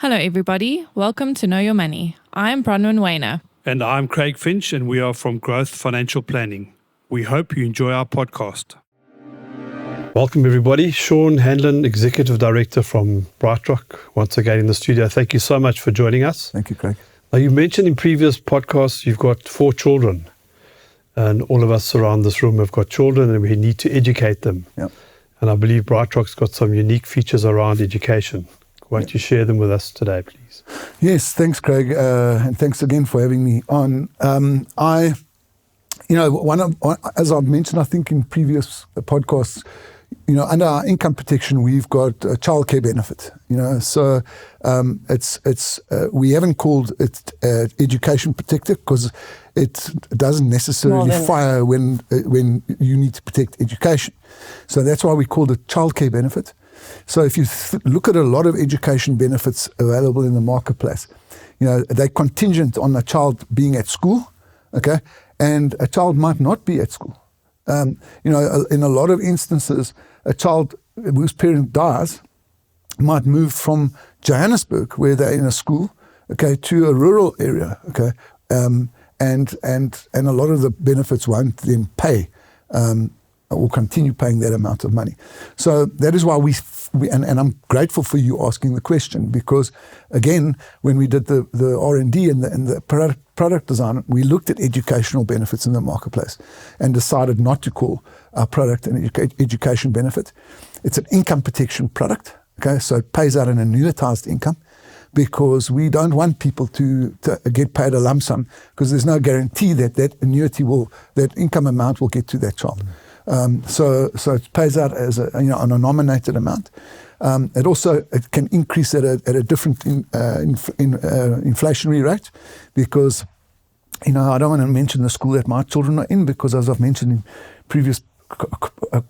Hello everybody, welcome to Know Your Money. I'm Bronwyn Waner. And I'm Craig Finch, and we are from Growth Financial Planning. We hope you enjoy our podcast. Welcome everybody. Sean Hanlon, Executive Director from BrightRock, once again in the studio. Thank you so much for joining us. Thank you, Craig. Now, you mentioned in previous podcasts you've got 4 children, and all of us around this room have got children and we need to educate them. Yep. And I believe BrightRock's got some unique features around education. Why don't you share them with us today, please? Yes, thanks, Craig, and thanks again for having me on. As I've mentioned, I think in previous podcasts, under our income protection, we've got a childcare benefit. So we haven't called it education protector because it doesn't necessarily fire when you need to protect education. So that's why we called it childcare benefit. So if you look at a lot of education benefits available in the marketplace, they're contingent on a child being at school, okay, and a child might not be at school. In a lot of instances, a child whose parent dies might move from Johannesburg, where they're in a school, okay, to a rural area, okay, and a lot of the benefits won't then pay or continue paying that amount of money. So that is why we and I'm grateful for you asking the question, because again, when we did the R&D and the product design, we looked at educational benefits in the marketplace and decided not to call our product an education benefit. It's an income protection product, okay? So it pays out an annuitized income, because we don't want people to get paid a lump sum, because there's no guarantee that that income amount will get to that child. So it pays out as on a nominated amount. It can increase at a different inflationary rate, because I don't want to mention the school that my children are in, because as I've mentioned in previous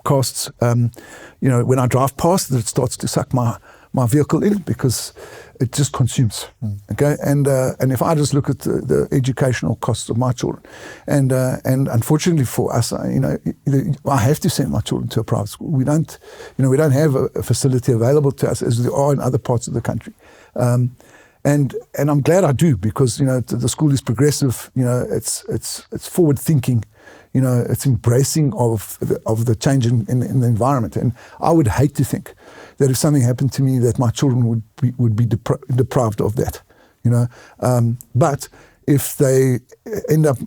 costs, when I drive past, it starts to suck my vehicle in, because it just consumes. Okay, and if I just look at the educational costs of my children, and unfortunately for us, I have to send my children to a private school. We don't have a facility available to us as there are in other parts of the country. And I'm glad I do, because the school is progressive. It's forward thinking. It's embracing of the change in the environment. And I would hate to think that if something happened to me, that my children would be deprived of that. But if they end up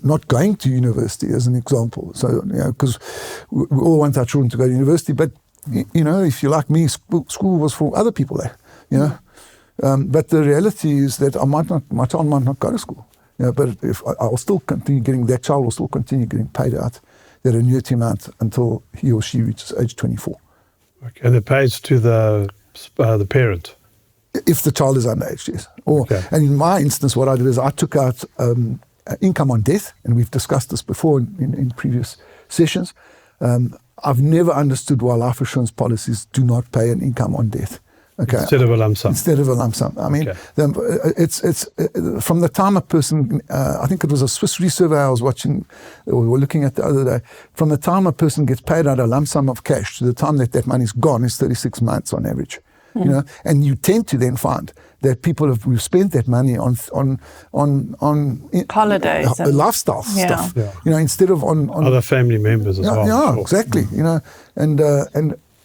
not going to university, as an example, so because we all want our children to go to university, but if you're like me, school was for other people there. But the reality is that my child might not go to school. But if I'll still continue getting, that child will still continue getting paid out that annuity amount until he or she reaches age 24. Okay. And it pays to the parent? If the child is underage, yes. And in my instance, what I did is I took out income on death, and we've discussed this before in previous sessions. I've never understood why life assurance policies do not pay an income on death. Okay. Instead of a lump sum. Instead of a lump sum. I mean, it's from the time a person, I think it was a Swiss Re survey I was watching, or we were looking at the other day, from the time a person gets paid out a lump sum of cash to the time that money's gone is 36 months on average. And you tend to then find that people we've spent that money on holidays, lifestyle stuff. Yeah. Instead of on other family members as well. Yeah, exactly.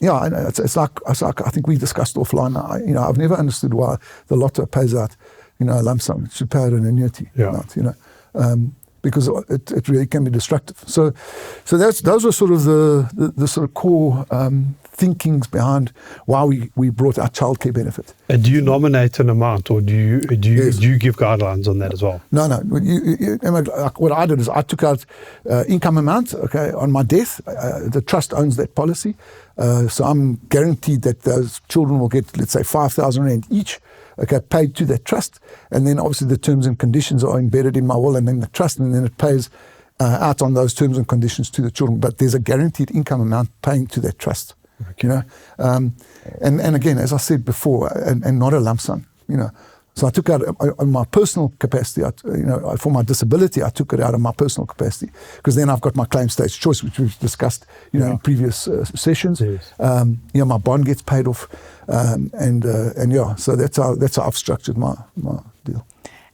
It's like I think we discussed offline. I've never understood why the lotto pays out, a lump sum. It should pay out an annuity amount, because it really can be destructive. So those were sort of the sort of core thinkings behind why we brought our childcare benefit. And do you nominate an amount, or do you give guidelines on that as well? No. What I did is I took out income amount. Okay, on my death, the trust owns that policy, so I'm guaranteed that those children will get, let's say, 5,000 rand each. Okay, paid to that trust, and then obviously the terms and conditions are embedded in my will, and then the trust, and then it pays out on those terms and conditions to the children. But there's a guaranteed income amount paying to that trust. Okay. And again, as I said before, and not a lump sum. So I took out on my personal capacity, for my disability, I took it out of my personal capacity, because then I've got my claim stage choice, which we've discussed, in previous sessions. Yes. My bond gets paid off, so that's how I've structured my deal.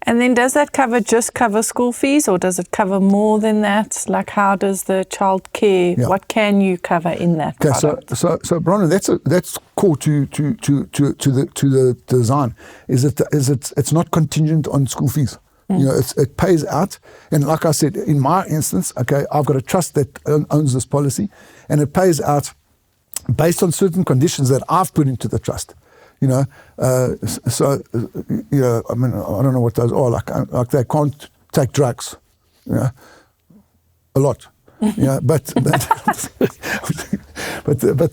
And then does that just cover school fees, or does it cover more than that? Like, how does the child care, what can you cover in that product? So Bronwyn, that's core to the design, is it's not contingent on school fees. It pays out, and like I said, in my instance, I've got a trust that owns this policy, and it pays out based on certain conditions that I've put into the trust. I mean, I don't know what those are. Like they can't take drugs, a lot. But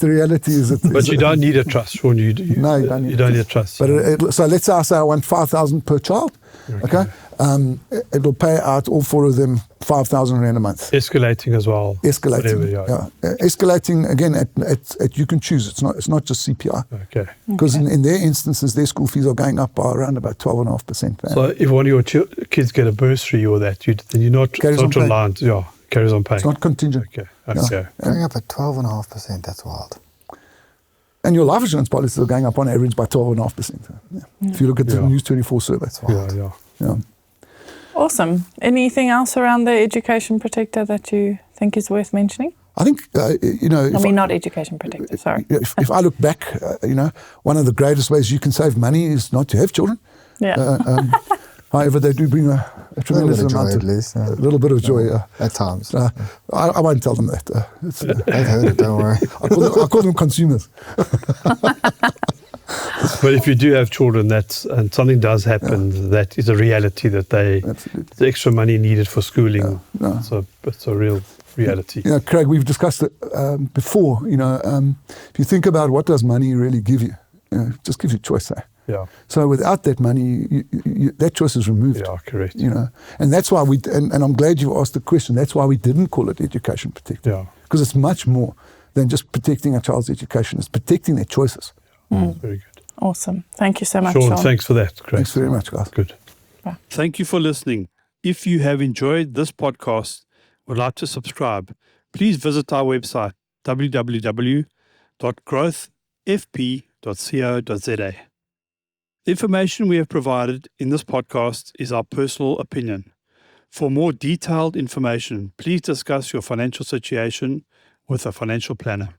the reality is that. But you don't need a trust, Sean. No, you don't need a trust. But so let's say I want 5,000 per child. Okay. It'll pay out all 4 of them 5,000 rand a month. Escalating as well. Escalating. Escalating again. At you can choose. It's not just CPI. Okay. Because in their instances, their school fees are going up by around about 12.5%. So if one of your kids get a bursary or that, then you're not reliant. Yeah, carries on paying. It's not contingent. Okay. Going up at 12.5%. That's wild. And your life insurance policies are going up on average by 12.5%. If you look at the News 24 survey. Yeah. Awesome. Anything else around the education protector that you think is worth mentioning? I think, not education protector, sorry. If I look back, one of the greatest ways you can save money is not to have children. Yeah. However, they do bring a tremendous amount of a little bit of joy. At times. I won't tell them that. They've heard it, don't worry. I call them consumers. But if you do have children, and something does happen, that is a reality that the extra money needed for schooling. It's a real reality. Craig, we've discussed it before. If you think about what does money really give you, it just gives you choice. Yeah. So without that money, that choice is removed. Yeah, correct. And that's why and I'm glad you asked the question. That's why we didn't call it education protector. Yeah. Because it's much more than just protecting a child's education. It's protecting their choices. Very good. Awesome. Thank you so much, Sean. Sean. Thanks for that. Great. Thanks very much, guys. Good. Bye. Thank you for listening. If you have enjoyed this podcast, would like to subscribe, please visit our website, www.growthfp.co.za. The information we have provided in this podcast is our personal opinion. For more detailed information, please discuss your financial situation with a financial planner.